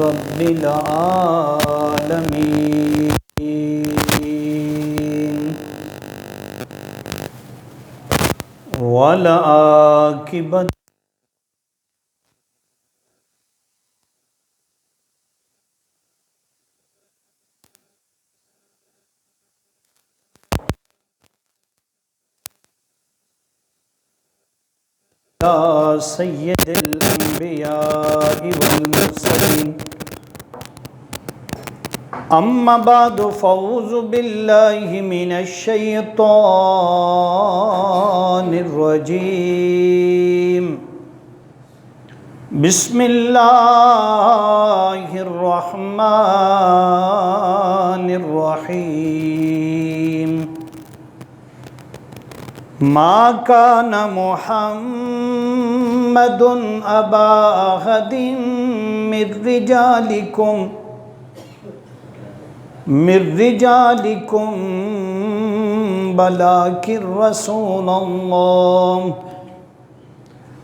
رب العالمين والعاقبة يا سيد الأنبياء والمرسلين أما بعد فأعوذ بالله من الشيطان الرجيم بسم الله الرحمن الرحيم ما كان محمد أبا أحد من رجالكم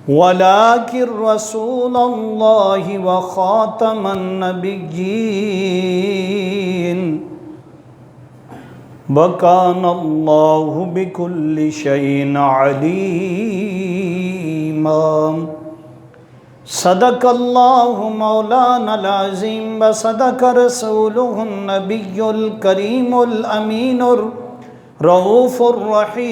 ولكن رسول الله وخاتم النبيين وكان الله بكل شيء عليما صدق الله مولانا العظيم وصدق رسوله النبي الكريم الأمين الرؤوف الرحيم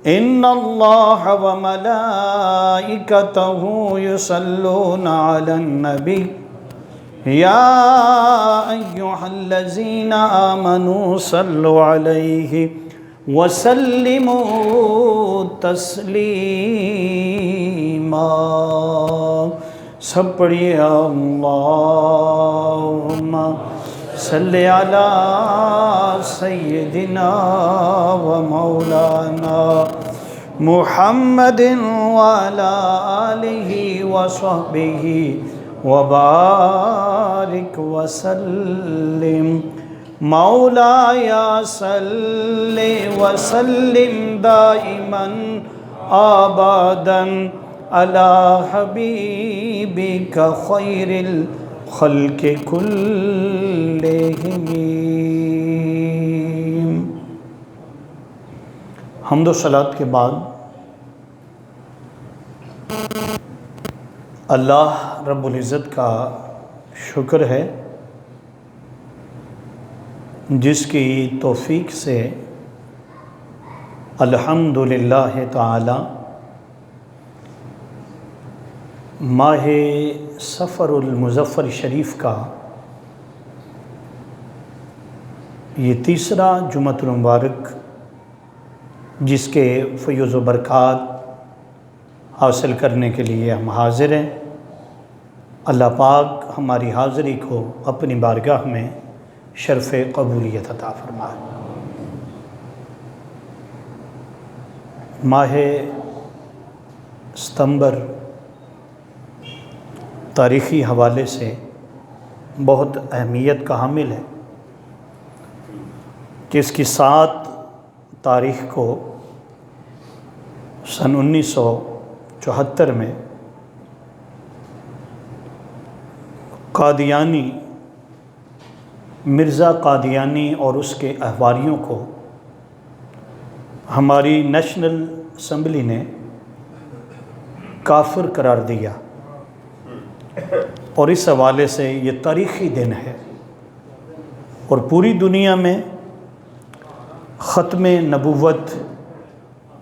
إن الله وملائكته يصلون على النبي يا أيها الذين آمنوا صلوا عليه وسلموا تسلیما سب پڑھیے اللہم صلی علی سیدنا و مولانا محمد وعلی آلہ وصحبہ وبارک وسلم مولایا صلی وسلم دائما آبادا علی حبیبک خیر الخلق کلہم حمد و صلاۃ کے بعد اللہ رب العزت کا شکر ہے جس کی توفیق سے الحمدللہ تعالی ماہ سفر المظفر شریف کا یہ تیسرا جمعۃ المبارک جس کے فیض و برکات حاصل کرنے کے لیے ہم حاضر ہیں، اللہ پاک ہماری حاضری کو اپنی بارگاہ میں شرف قبولیت عطا فرمائے۔ ماہ ستمبر تاریخی حوالے سے بہت اہمیت کا حامل ہے کہ اس کی 7 تاریخ کو سن 1974 میں قادیانی مرزا قادیانی اور اس کے احواریوں کو ہماری نیشنل اسمبلی نے کافر قرار دیا، اور اس حوالے سے یہ تاریخی دن ہے اور پوری دنیا میں ختم نبوت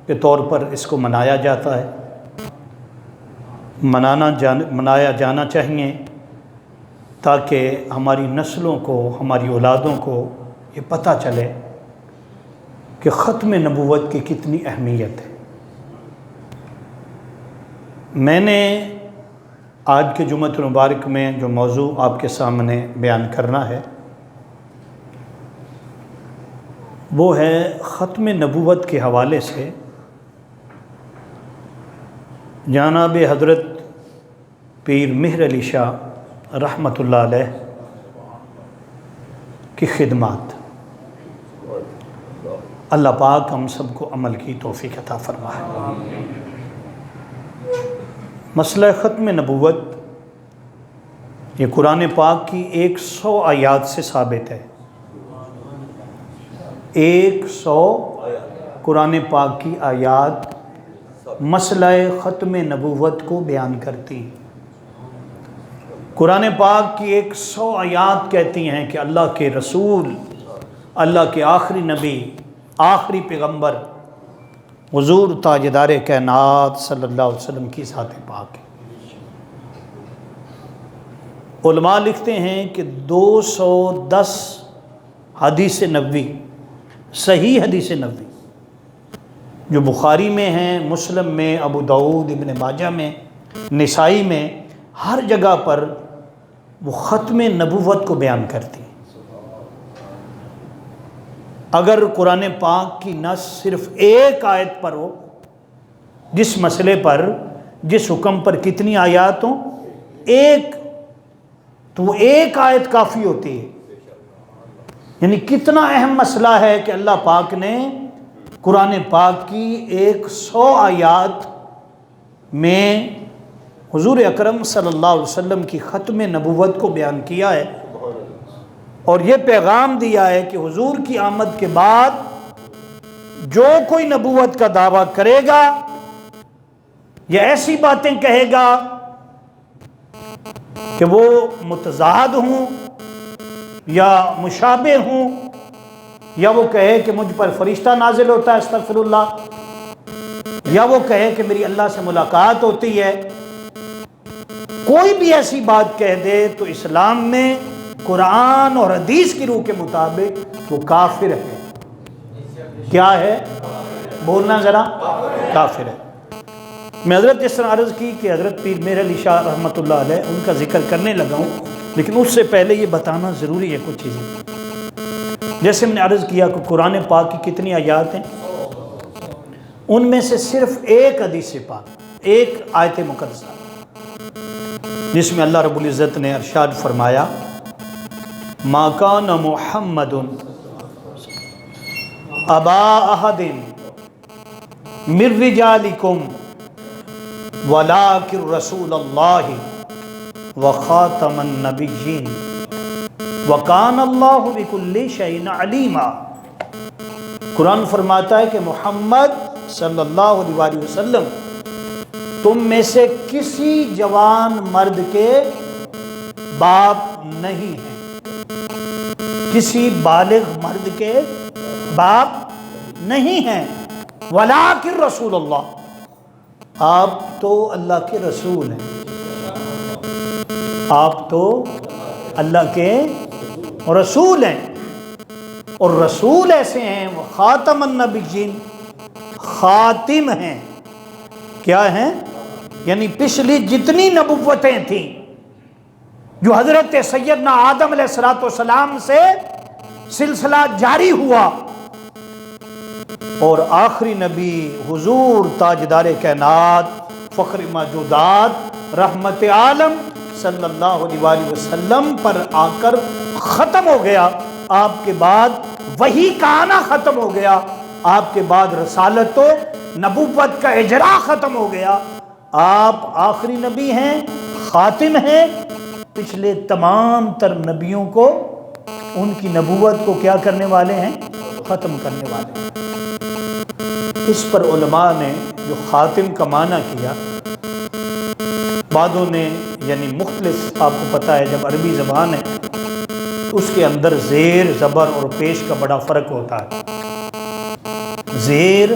کے طور پر اس کو منایا جاتا ہے، منایا جانا چاہیے تاکہ ہماری نسلوں کو، ہماری اولادوں کو یہ پتہ چلے کہ ختم نبوت کی کتنی اہمیت ہے۔ میں نے آج کے جمعۃ المبارک میں جو موضوع آپ کے سامنے بیان کرنا ہے وہ ہے ختم نبوت کے حوالے سے جناب حضرت پیر مہر علی شاہ رحمۃ اللہ علیہ کی خدمات۔ اللہ پاک ہم سب کو عمل کی توفیق عطا فرمائے۔ مسئلہ ختم نبوت یہ قرآن پاک کی 100 آیات سے ثابت ہے۔ 100 قرآن پاک کی آیات مسئلہ ختم نبوت کو بیان کرتی ہیں۔ قرآن پاک کی 100 آیات کہتی ہیں کہ اللہ کے رسول، اللہ کے آخری نبی، آخری پیغمبر حضور تاجدار کائنات صلی اللہ علیہ وسلم کی ذات پاک ہے۔ علماء لکھتے ہیں کہ 210 حدیث نبوی، صحیح حدیث نبوی جو بخاری میں ہیں، مسلم میں، ابو داؤد، ابن ماجہ میں، نسائی میں، ہر جگہ پر وہ ختم نبوت کو بیان کرتی ہیں۔ اگر قرآن پاک کی نص صرف ایک آیت پر ہو، جس مسئلے پر، جس حکم پر کتنی آیات ہوں؟ ایک، تو وہ ایک آیت کافی ہوتی ہے۔ یعنی کتنا اہم مسئلہ ہے کہ اللہ پاک نے قرآن پاک کی 100 آیات میں حضور اکرم صلی اللہ علیہ وسلم کی ختم نبوت کو بیان کیا ہے، اور یہ پیغام دیا ہے کہ حضور کی آمد کے بعد جو کوئی نبوت کا دعویٰ کرے گا یا ایسی باتیں کہے گا کہ وہ متضاد ہوں یا مشابہ ہوں، یا وہ کہے کہ مجھ پر فرشتہ نازل ہوتا ہے استغفر اللہ، یا وہ کہے کہ میری اللہ سے ملاقات ہوتی ہے، کوئی بھی ایسی بات کہہ دے تو اسلام میں قرآن اور حدیث کی روح کے مطابق وہ کافر ہے۔ کیا ہے؟ بولنا ذرا، کافر ہے۔ میں حضرت جس طرح عرض کی کہ حضرت پیر میر علی شاہ رحمۃ اللہ علیہ ان کا ذکر کرنے لگا ہوں، لیکن اس سے پہلے یہ بتانا ضروری ہے کچھ چیزیں۔ جیسے میں نے عرض کیا کہ قرآن پاک کی کتنی آیات ہیں، ان میں سے صرف ایک حدیث پاک، ایک آیت مقدسہ جس میں اللہ رب العزت نے ارشاد فرمایا ما کان محمد ابا احد من رجالکم ولکن رسول اللہ وخاتم النبیین وکان اللہ بکل شیء علیما۔ قرآن فرماتا ہے کہ محمد صلی اللہ علیہ وسلم تم میں سے کسی جوان مرد کے باپ نہیں ہیں، کسی بالغ مرد کے باپ نہیں ہیں، ولیکن رسول اللہ، آپ تو اللہ کے رسول ہیں، آپ تو اللہ کے رسول ہیں، اور رسول ایسے ہیں وہ خاتم النبیین، خاتم ہیں۔ کیا ہیں؟ یعنی پچھلی جتنی نبوتیں تھیں جو حضرت سیدنا آدم علیہ السلام سے سلسلہ جاری ہوا، اور آخری نبی حضور تاجدار کائنات فخر موجودات رحمت عالم صلی اللہ علیہ وسلم پر آ کر ختم ہو گیا۔ آپ کے بعد وحی کا آنا ختم ہو گیا، آپ کے بعد رسالت و نبوت کا اجرا ختم ہو گیا۔ آپ آخری نبی ہیں، خاتم ہیں، پچھلے تمام تر نبیوں کو، ان کی نبوت کو کیا کرنے والے ہیں؟ ختم کرنے والے ہیں۔ اس پر علماء نے جو خاتم کا معنی کیا، بعضوں نے یعنی مختلف، آپ کو پتہ ہے جب عربی زبان ہے اس کے اندر زیر، زبر اور پیش کا بڑا فرق ہوتا ہے۔ زیر،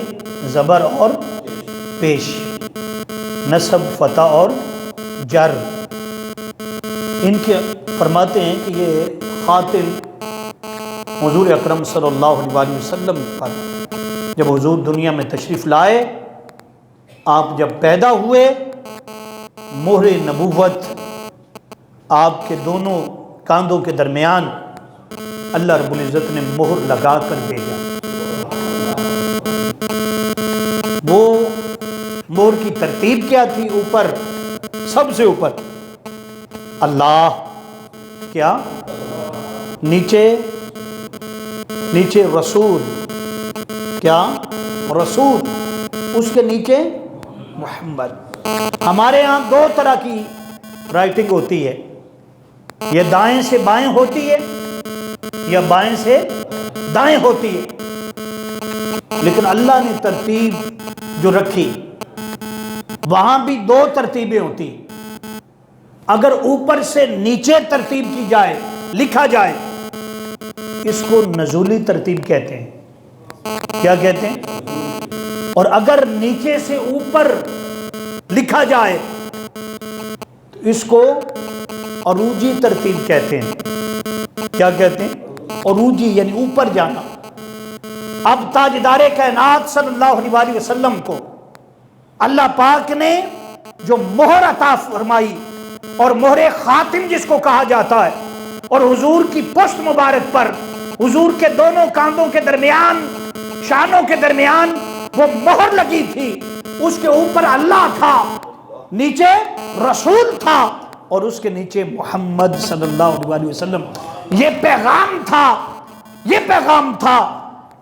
زبر اور پیش، نصب، فتح اور جر، ان کے فرماتے ہیں کہ یہ خاتم حضور اکرم صلی اللہ علیہ وسلم پر جب حضور دنیا میں تشریف لائے، آپ جب پیدا ہوئے، مہر نبوت آپ کے دونوں کاندھوں کے درمیان اللہ رب العزت نے مہر لگا کر بھیجا۔ وہ مہر کی ترتیب کیا تھی؟ اوپر، سب سے اوپر اللہ، کیا؟ نیچے رسول، کیا؟ رسول، اس کے نیچے محمد۔ ہمارے ہاں دو طرح کی رائٹنگ ہوتی ہے، یہ دائیں سے بائیں ہوتی ہے یا بائیں سے دائیں ہوتی ہے، لیکن اللہ نے ترتیب جو رکھی وہاں بھی دو ترتیبیں ہوتی۔ اگر اوپر سے نیچے ترتیب کی جائے، لکھا جائے، اس کو نزولی ترتیب کہتے ہیں۔ کیا کہتے ہیں؟ اور اگر نیچے سے اوپر لکھا جائے تو اس کو عروجی ترتیب کہتے ہیں۔ کیا کہتے ہیں؟ عروجی، یعنی اوپر جانا۔ اب تاجدار کائنات صلی اللہ علیہ وسلم کو اللہ پاک نے جو مہر عطا فرمائی، اور مہر خاتم جس کو کہا جاتا ہے، اور حضور کی پشت مبارک پر، حضور کے دونوں کاندھوں کے درمیان، شانوں کے درمیان وہ مہر لگی تھی، اس کے اوپر اللہ تھا، نیچے رسول تھا، اور اس کے نیچے محمد صلی اللہ علیہ وسلم۔ یہ پیغام تھا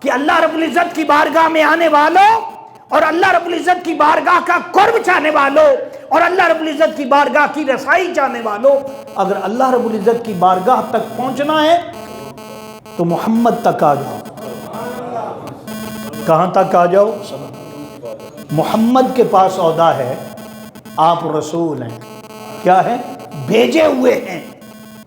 کہ اللہ رب العزت کی بارگاہ میں آنے والوں، اور اللہ رب العزت کی بارگاہ کا قرب چاہنے والوں، اور اللہ رب العزت کی بارگاہ کی رسائی چاہنے والوں، اگر اللہ رب العزت کی بارگاہ تک پہنچنا ہے تو محمد تک آ جاؤ۔ کہاں تک آ جاؤ؟ محمد کے پاس عہدہ ہے، آپ رسول ہیں۔ کیا ہے؟ بھیجے ہوئے ہیں۔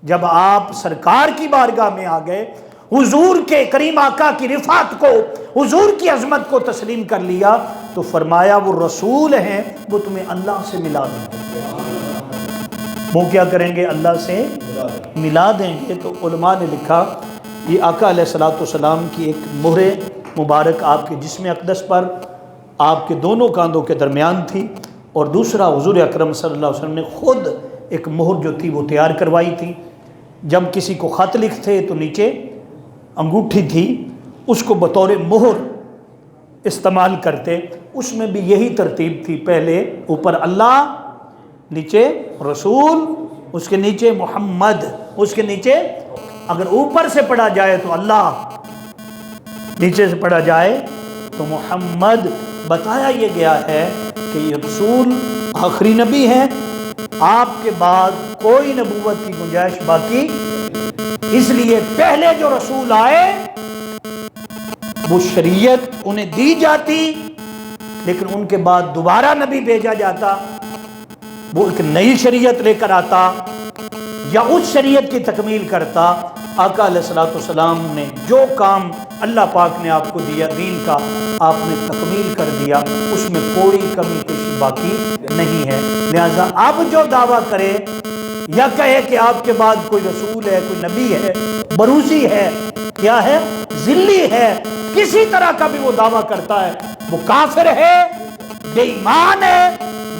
جب آپ سرکار کی بارگاہ میں آ گئے، حضور کے کریم آقا کی رفعت کو، حضور کی عظمت کو تسلیم کر لیا، تو فرمایا وہ رسول ہیں، وہ تمہیں اللہ سے ملا دیں گے۔ وہ کیا کریں گے؟ اللہ سے ملا دیں گے۔ تو علماء نے لکھا یہ آقا علیہ الصلوۃ والسلام کی ایک مہر مبارک آپ کے جسم اقدس پر، آپ کے دونوں کاندھوں کے درمیان تھی، اور دوسرا حضور اکرم صلی اللہ علیہ وسلم نے خود ایک مہر جو تھی وہ تیار کروائی تھی۔ جب کسی کو خط لکھتے تو نیچے انگوٹھی تھی، اس کو بطور مہر استعمال کرتے۔ اس میں بھی یہی ترتیب تھی، پہلے اوپر اللہ، نیچے رسول، اس کے نیچے محمد، اس کے نیچے اگر اوپر سے پڑھا جائے تو اللہ، نیچے سے پڑھا جائے تو محمد۔ بتایا یہ گیا ہے کہ یہ رسول آخری نبی ہے، آپ کے بعد کوئی نبوت کی گنجائش باقی، اس لیے پہلے جو رسول آئے وہ شریعت انہیں دی جاتی، لیکن ان کے بعد دوبارہ نبی بھیجا جاتا، وہ ایک نئی شریعت لے کر آتا یا اس شریعت کی تکمیل کرتا۔ آقا علیہ الصلوۃ والسلام نے جو کام اللہ پاک نے آپ کو دیا دین کا، آپ نے تکمیل کر دیا، اس میں کوئی کمی پیشی باقی نہیں ہے۔ لہذا اب جو دعویٰ کرے یا کہے کہ آپ کے بعد کوئی رسول ہے، کوئی نبی ہے، بروزی ہے، کیا ہے؟ ذلی ہے، کسی طرح کا بھی وہ دعویٰ کرتا ہے، وہ کافر ہے، بے ایمان ہے،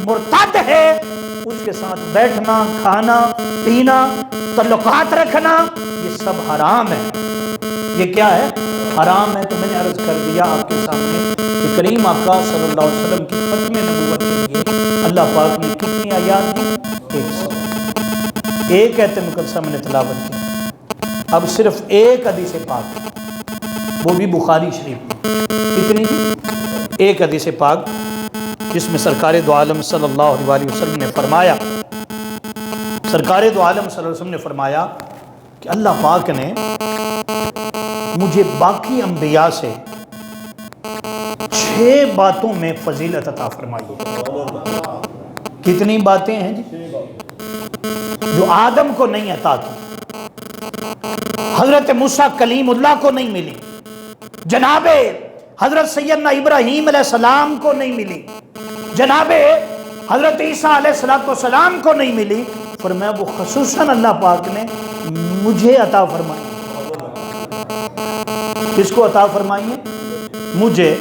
مرتد ہے۔ اس کے ساتھ بیٹھنا، کھانا، پینا، تعلقات رکھنا، یہ سب حرام ہے۔ یہ کیا ہے؟ حرام ہے۔ تو میں نے عرض کر دیا آپ کے سامنے کہ کریم آقا صلی اللہ علیہ وسلم کی ختم نبوت کے لیے اللہ پاک نے کتنی آیات دی؟ 100۔ ایک ایت مقدسہ میں نے تلاوت کی۔ اب صرف ایک حدیث پاک، وہ بھی بخاری شریف میں، کتنی دی؟ ایک حدیث پاک، جس میں سرکار دو عالم صلی اللہ علیہ وسلم نے فرمایا، سرکار دو عالم صلی اللہ علیہ وسلم نے فرمایا کہ اللہ پاک نے مجھے باقی انبیاء سے 6 باتوں میں فضیلت عطا فرمائی ہے۔ کتنی باتیں ہیں جی؟ جو آدم کو نہیں عطا کی، حضرت موسیٰ کلیم اللہ کو نہیں ملی، جناب حضرت سیدنا ابراہیم علیہ السلام کو نہیں ملی، جناب حضرت عیسیٰ علیہ السلام کو نہیں ملی، فرمایا وہ خصوصاً اللہ پاک نے مجھے عطا فرمائی۔ کس کو عطا فرمائی ہے؟ مجھے۔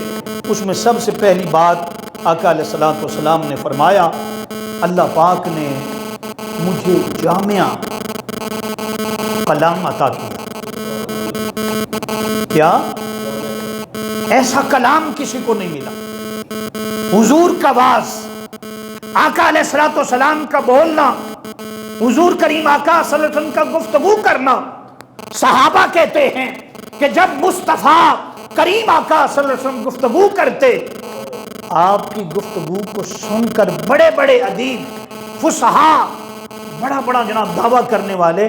اس میں سب سے پہلی بات آقا علیہ السلام نے فرمایا، اللہ پاک نے مجھے جامع کلام عطا کیا۔ کیا؟ ایسا کلام کسی کو نہیں ملا۔ حضور کا واز، آقا علیہ السلام کا بولنا، حضور کریم آقا صلی اللہ علیہ وسلم کا گفتگو کرنا۔ صحابہ کہتے ہیں کہ جب مصطفیٰ کریم آقا صلی اللہ علیہ وسلم گفتگو کرتے آپ کی گفتگو کو سن کر بڑے بڑے ادیب فصحا بڑا بڑا جناب دعویٰ کرنے والے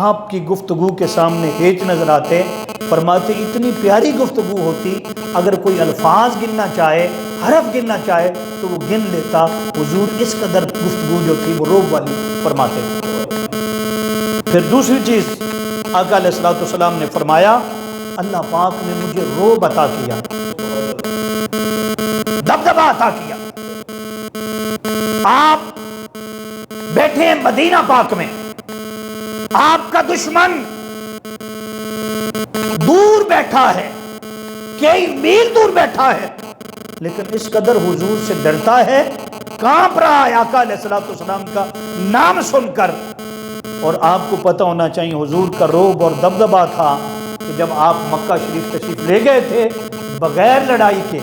آپ کی گفتگو کے سامنے ہیچ نظر آتے. فرماتے اتنی پیاری گفتگو ہوتی، اگر کوئی الفاظ گننا چاہے، حرف گننا چاہے تو وہ گن لیتا. حضور اس قدر گفتگو جو تھی وہ روب والی فرماتے. پھر دوسری چیز آقا علیہ الصلوۃ والسلام نے فرمایا اللہ پاک نے مجھے روب عطا کیا، دبدبا عطا کیا. آپ بیٹھے ہیں مدینہ پاک میں، آپ کا دشمن دور بیٹھا ہے، کئی میل دور بیٹھا ہے، لیکن اس قدر حضور سے ڈرتا ہے، کانپ رہا ہے آقا علیہ الصلوۃ والسلام کا نام سن کر. اور آپ کو پتہ ہونا چاہیے حضور کا روب اور دبدبا تھا کہ جب آپ مکہ شریف تشریف لے گئے تھے، بغیر لڑائی کے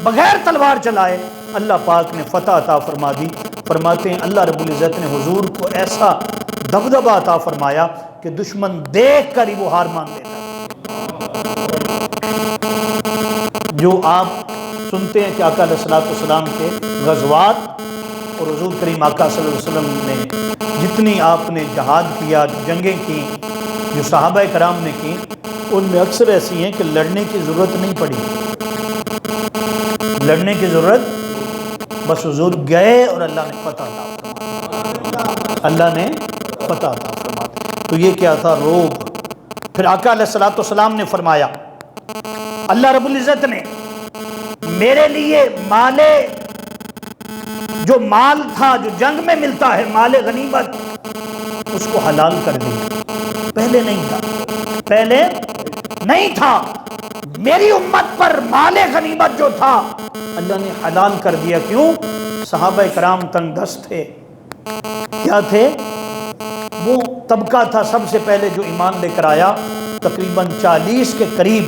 بغیر تلوار چلائے اللہ پاک نے فتح عطا فرما دی. فرماتے ہیں اللہ رب العزت نے حضور کو ایسا دبدبا عطا فرمایا کہ دشمن دیکھ کر ہی وہ ہار مان لیتا. جو آپ سنتے ہیں کہ آقا علیہ الصلوۃ والسلام کے غزوات اور حضور کریم آقا صلی اللہ علیہ وسلم نے جتنی آپ نے جہاد کیا، جنگیں کی، جو صحابہ کرام نے کی، ان میں اکثر ایسی ہیں کہ لڑنے کی ضرورت نہیں پڑی، لڑنے کی ضرورت، بس حضور گئے اور اللہ نے فتح عطا فرمایا، اللہ نے فتح عطا فرمایا. تو یہ کیا تھا؟ روب. پھر آقا علیہ الصلوۃ والسلام نے فرمایا اللہ رب العزت نے میرے لیے جو مال تھا جو جنگ میں ملتا ہے، مال غنیمت، اس کو حلال کر دیا. پہلے نہیں تھا. میری امت پر مال غنیمت جو تھا اللہ نے حلال کر دیا. کیوں؟ صحابہ کرام تنگ دست تھے. کیا تھے؟ وہ طبقہ تھا سب سے پہلے جو ایمان لے کر آیا، تقریباً 40 کے قریب،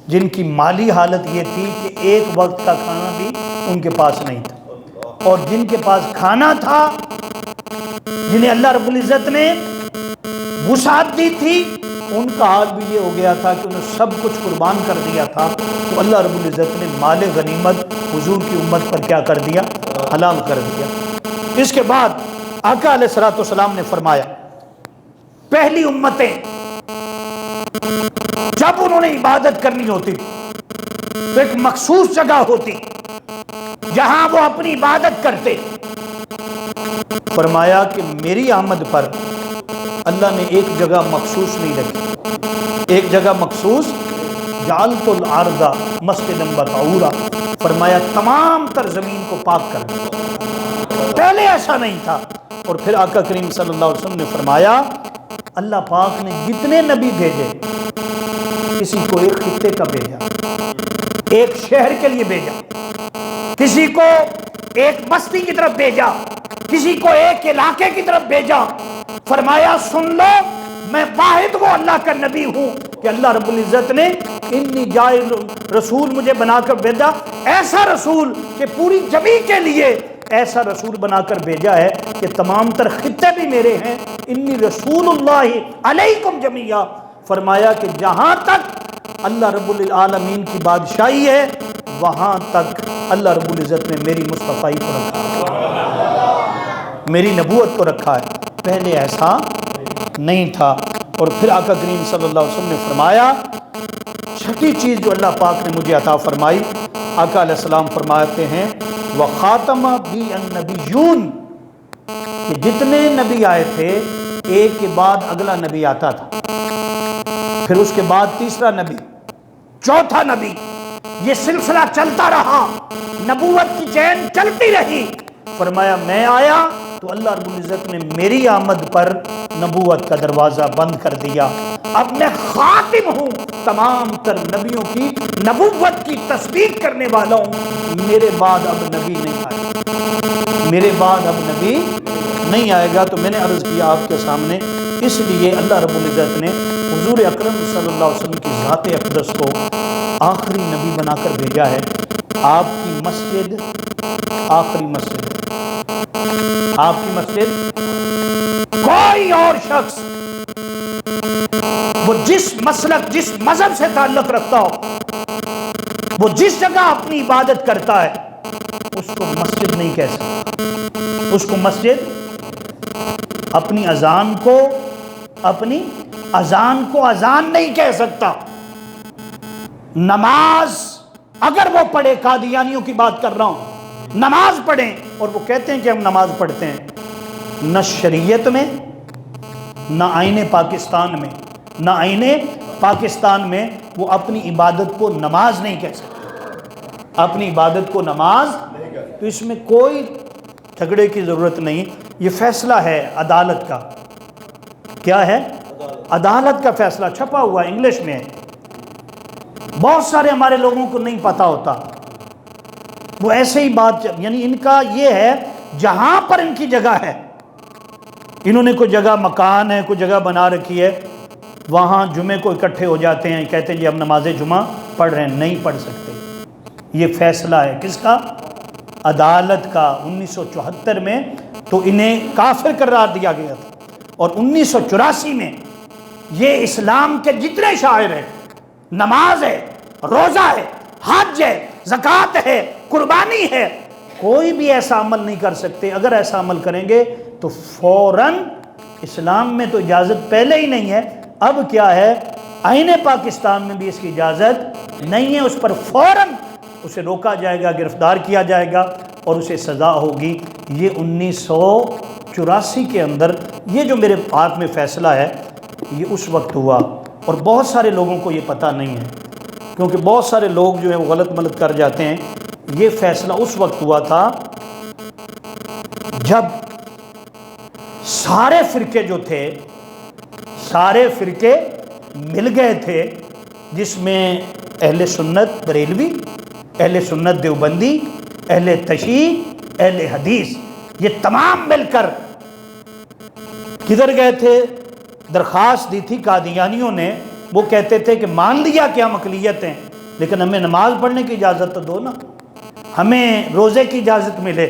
جن کی مالی حالت یہ تھی کہ ایک وقت کا کھانا بھی ان کے پاس نہیں تھا، اور جن کے پاس کھانا تھا، جنہیں اللہ رب العزت نے وسعت دی تھی، ان کا حال بھی یہ ہو گیا تھا کہ انہوں نے سب کچھ قربان کر دیا تھا. تو اللہ رب العزت نے مال غنیمت حضور کی امت پر کیا کر دیا؟ حلال کر دیا. اس کے بعد آقا علیہ الصلوۃ والسلام نے فرمایا پہلی امتیں جب انہوں نے عبادت کرنی ہوتی تو ایک مخصوص جگہ ہوتی جہاں وہ اپنی عبادت کرتے. فرمایا کہ میری آمد پر اللہ نے ایک جگہ مخصوص نہیں رکھی، ایک جگہ مخصوص، جعلت الارض مسجدا وطہورا. فرمایا تمام تر زمین کو پاک کر دیا. پہلے ایسا نہیں تھا. اور پھر آقا کریم صلی اللہ علیہ وسلم نے فرمایا اللہ پاک نے جتنے نبی بھیجے، کسی کو ایک خطے کا بھیجا، ایک شہر کے لیے بھیجا، کسی کو ایک بستی کی طرف بھیجا، کسی کو ایک علاقے کی طرف بھیجا. فرمایا سن لو، میں واحد وہ اللہ کا نبی ہوں کہ اللہ رب العزت نے انی جاعل رسول مجھے بنا کر بھیجا، ایسا رسول کہ پوری جمی کے لیے ایسا رسول بنا کر بھیجا ہے کہ تمام تر خطے بھی میرے ہیں. انی رسول اللہ علیکم جمیعا. فرمایا کہ جہاں تک اللہ رب العالمین کی بادشاہی ہے وہاں تک اللہ رب العزت نے میری مصطفی کو رکھا ہے، میری نبوت کو رکھا ہے. پہلے ایسا نہیں تھا. اور پھر آقا کریم صلی اللہ علیہ وسلم نے فرمایا چھٹی چیز جو اللہ پاک نے مجھے عطا فرمائی، آقا علیہ السلام فرماتے ہیں وَخَاتَمَ بِي النَّبِيُّونَ، کہ جتنے نبی آئے تھے ایک کے بعد اگلا نبی آتا تھا، پھر اس کے بعد تیسرا نبی، چوتھا نبی، یہ سلسلہ چلتا رہا، نبوت کی چین چلتی رہی. فرمایا میں آیا تو اللہ رب العزت نے میری آمد پر نبوت کا دروازہ بند کر دیا. اب میں خاتم ہوں، تمام تر نبیوں کی نبوت کی تصدیق کرنے والا ہوں. میرے بعد اب نبی نہیں آئے، میرے بعد اب نبی نہیں آئے گا. تو میں نے عرض کیا آپ کے سامنے، اس لیے اللہ رب العزت نے حضور اکرم صلی اللہ علیہ وسلم کی ذات اقدس کو آخری نبی بنا کر بھیجا ہے. آپ کی مسجد آخری مسجد ہے، آپ کی مسجد. کوئی اور شخص وہ جس مسلک جس مذہب سے تعلق رکھتا ہو، وہ جس جگہ اپنی عبادت کرتا ہے اس کو مسجد نہیں کہہ سکتا، اس کو مسجد اپنی اذان کو اذان نہیں کہہ سکتا۔ نماز اگر وہ پڑھے، قادیانیوں کی بات کر رہا ہوں، نماز پڑھیں اور وہ کہتے ہیں کہ ہم نماز پڑھتے ہیں، نہ شریعت میں، نہ آئین پاکستان میں وہ اپنی عبادت کو نماز نہیں کہہ سکتے، اپنی عبادت کو نماز۔ تو اس میں کوئی جھگڑے کی ضرورت نہیں، یہ فیصلہ ہے عدالت کا۔ کیا ہے؟ عدالت کا فیصلہ، چھپا ہوا انگلش میں ہے، بہت سارے ہمارے لوگوں کو نہیں پتا ہوتا، وہ ایسے ہی بات، یعنی ان کا یہ ہے جہاں پر ان کی جگہ ہے، انہوں نے کوئی جگہ مکان ہے، کوئی جگہ بنا رکھی ہے، وہاں جمعے کو اکٹھے ہو جاتے ہیں، کہتے ہیں جی ہم نماز جمعہ پڑھ رہے ہیں، نہیں پڑھ سکتے۔ یہ فیصلہ ہے کس کا؟ عدالت کا۔ 1974 میں تو انہیں کافر قرار دیا گیا تھا، اور 1984 میں یہ اسلام کے جتنے شاعر ہیں، نماز ہے، روزہ ہے، حج ہے، زکوٰۃ ہے، قربانی ہے، کوئی بھی ایسا عمل نہیں کر سکتے۔ اگر ایسا عمل کریں گے تو فوراً، اسلام میں تو اجازت پہلے ہی نہیں ہے، اب کیا ہے، آئین پاکستان میں بھی اس کی اجازت نہیں ہے، اس پر فوراً اسے روکا جائے گا، گرفتار کیا جائے گا اور اسے سزا ہوگی۔ یہ 1984 کے اندر یہ جو میرے ہاتھ میں فیصلہ ہے یہ اس وقت ہوا، اور بہت سارے لوگوں کو یہ پتہ نہیں ہے، کیونکہ بہت سارے لوگ جو ہیں وہ غلط ملت کر جاتے ہیں۔ یہ فیصلہ اس وقت ہوا تھا جب سارے فرقے جو تھے، سارے فرقے مل گئے تھے، جس میں اہل سنت بریلوی، اہل سنت دیوبندی، اہل تشیع، اہل حدیث، یہ تمام مل کر کدھر گئے تھے؟ درخواست دی تھی قادیانیوں نے، وہ کہتے تھے کہ مان لیا کہ ہم اقلیت ہیں، لیکن ہمیں نماز پڑھنے کی اجازت تو دو نا، ہمیں روزے کی اجازت ملے،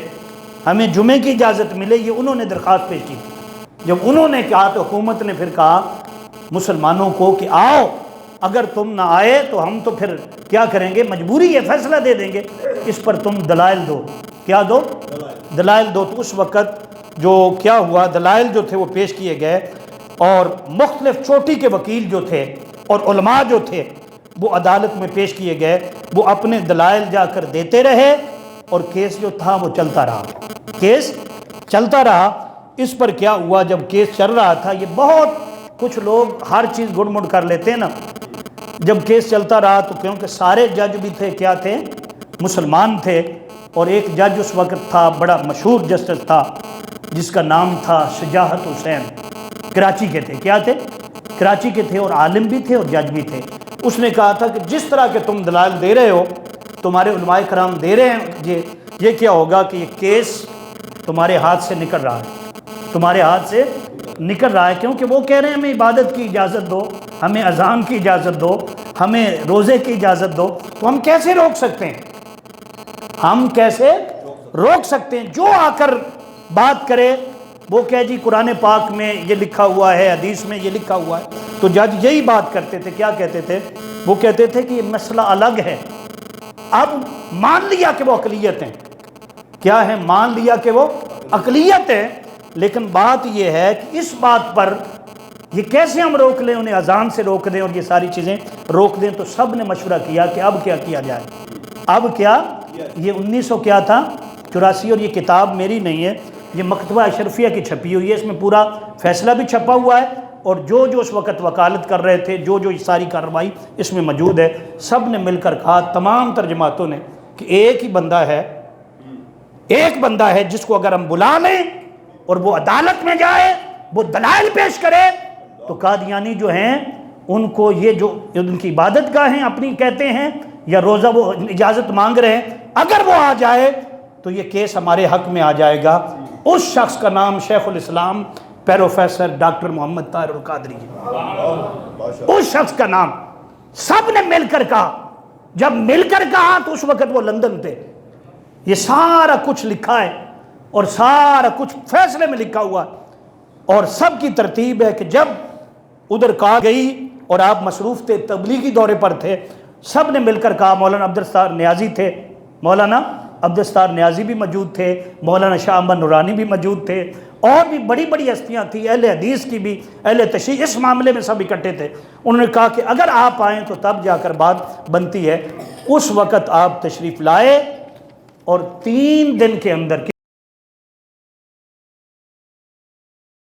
ہمیں جمعے کی اجازت ملے۔ یہ انہوں نے درخواست پیش کی تھی۔ جب انہوں نے کہا تو حکومت نے پھر کہا مسلمانوں کو کہ آؤ، اگر تم نہ آئے تو ہم تو پھر کیا کریں گے، مجبوری ہے، فیصلہ دے دیں گے، اس پر تم دلائل دو۔ کیا دو؟ دلائل دو۔ تو اس وقت جو کیا ہوا، دلائل جو تھے وہ پیش کیے گئے، اور مختلف چوٹی کے وکیل جو تھے اور علماء جو تھے وہ عدالت میں پیش کیے گئے، وہ اپنے دلائل جا کر دیتے رہے، اور کیس جو تھا وہ چلتا رہا، کیس چلتا رہا۔ اس پر کیا ہوا، جب کیس چل رہا تھا، یہ بہت کچھ لوگ ہر چیز گڑ مڑ کر لیتے ہیں نا، جب کیس چلتا رہا تو کیونکہ سارے جج بھی تھے، کیا تھے؟ مسلمان تھے، اور ایک جج اس وقت تھا، بڑا مشہور جسٹس تھا، جس کا نام تھا شجاعت حسین، کراچی کے تھے۔ کیا تھے؟ کراچی کے تھے، اور عالم بھی تھے اور جج بھی تھے۔ اس نے کہا تھا کہ جس طرح کے تم دلائل دے رہے ہو، تمہارے علماء کرام دے رہے ہیں، یہ کیا ہوگا کہ یہ کیس تمہارے ہاتھ سے نکل رہا ہے، تمہارے ہاتھ سے نکل رہا ہے، کیونکہ وہ کہہ رہے ہیں ہمیں عبادت کی اجازت دو، ہمیں اذان کی اجازت دو، ہمیں روزے کی اجازت دو، تو ہم کیسے روک سکتے ہیں؟ ہم کیسے روک سکتے ہیں؟ جو آ کر بات کرے وہ کہے جی قرآن پاک میں یہ لکھا ہوا ہے، حدیث میں یہ لکھا ہوا ہے۔ تو جج یہی بات کرتے تھے، کیا کہتے تھے؟ وہ کہتے تھے کہ یہ مسئلہ الگ ہے، اب مان لیا کہ وہ اقلیت ہیں، کیا ہے؟ مان لیا کہ وہ اقلیت ہیں، لیکن بات یہ ہے کہ اس بات پر یہ کیسے ہم روک لیں، انہیں اذان سے روک دیں اور یہ ساری چیزیں روک دیں۔ تو سب نے مشورہ کیا کہ اب کیا کیا جائے، اب کیا؟ یہ 1900 کیا تھا 84، اور یہ کتاب میری نہیں ہے، یہ مکتبہ اشرفیہ کی چھپی ہوئی ہے، اس میں پورا فیصلہ بھی چھپا ہوا ہے، اور جو اس وقت وکالت کر رہے تھے، جو یہ ساری کارروائی اس میں موجود ہے، سب نے مل کر کہا، تمام ترجماتوں نے، کہ ایک ہی بندہ ہے، ایک بندہ ہے جس کو اگر ہم بلا لیں اور وہ عدالت میں جائے، وہ دلائل پیش کرے، تو قادیانی جو ہیں ان کو یہ جو ان کی عبادت گاہیں اپنی کہتے ہیں، یا روزہ وہ اجازت مانگ رہے ہیں، اگر وہ آ جائے تو یہ کیس ہمارے حق میں آ جائے گا۔ اس شخص کا نام شیخ الاسلام پروفیسر ڈاکٹر محمد طاہر القادری ہے، اس شخص کا نام سب نے مل کر کہا۔ جب مل کر کہا تو اس وقت وہ لندن تھے، یہ سارا کچھ لکھا ہے اور سارا کچھ فیصلے میں لکھا ہوا ہے، اور سب کی ترتیب ہے کہ جب ادھر کہا گئی اور آپ مصروف تھے، تبلیغی دورے پر تھے، سب نے مل کر کہا، مولانا عبدالستار نیازی تھے، مولانا عبدالستار نیازی بھی موجود تھے، مولانا شاہ احمد نورانی بھی موجود تھے، اور بھی بڑی بڑی ہستیاں تھیں، اہل حدیث کی بھی، اہل تشیع، اس معاملے میں سب اکٹھے تھے۔ انہوں نے کہا کہ اگر آپ آئیں تو تب جا کر بات بنتی ہے۔ اس وقت آپ تشریف لائے اور 3 دن کے اندر